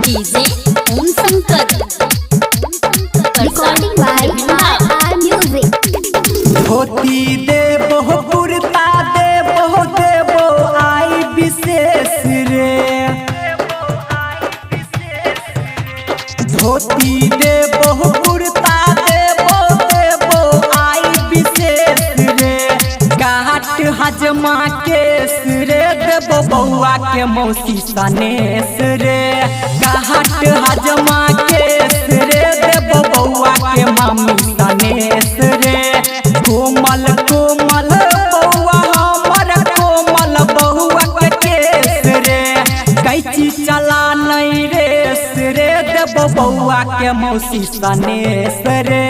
DJ Om Shankar recording by R music. Dhoti देबो कुर्ता देबो देबो आई विशेष रे। धोती देबो कुर्ता देबो देबो आई विशेष रे। काट हजमा केस रे देबो बउआ के मौसी सनेस रे। काट हजमा केस रे देबो बउआ के मामी सनेस रे। कोमल कोमल बउआ हमर कोमल बउआ के केस रे। कैची चला नहीं रेस रे देबो बउआ के मौसी सनेस रे।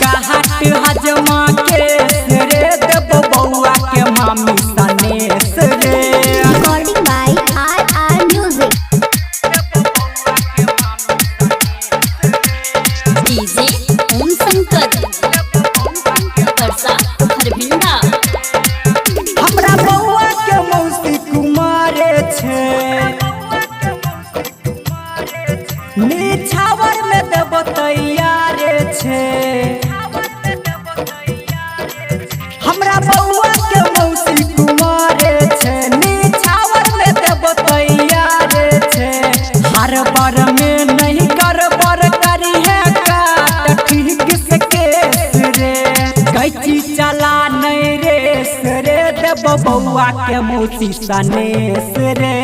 काट हजमा केस रे देबो बउआ के मामी सनेस रे। Recording by R music. DJ Om Shankar Harbhinda. हमरा बउआ के मौसी कुमारे छे। निछावर में देबो तैयारे छे। हमरा बउआ के मौसी कुमारे छे। निछावर में देबो तैयारे छे। हर बार में नहीं गड़बड़ करी है काट ठीक से केस रे। कैची चला नहीं रेस रे देबो बउआ के मौसी सनेस रे।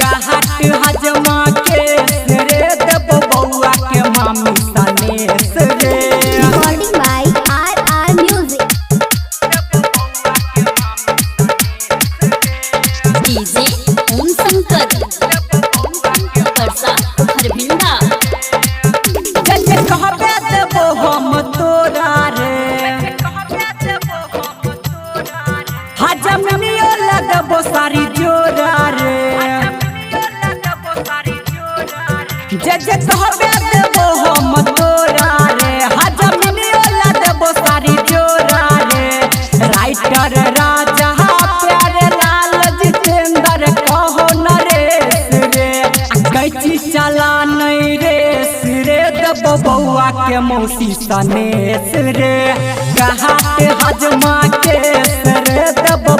काट हजमा केस रे देबो बउआ के मामी सनेस रे। Recording by R music. DJ Om Shankar Harbhinda. जैसे कहबे देबो हम तोरा रे। हजमियो लगबो सारी जोरा रे। जे कहबे देबो हम तोरा रे। हजमियो लगबो सारी जोरा रे। राइटर राजा प्यारे लाल जितेंद्र कहो नरेश रे। कैची चला नहीं रेस रे देबो बउआ के मौसी सनेस रे। कहा हजमा केस रे देबो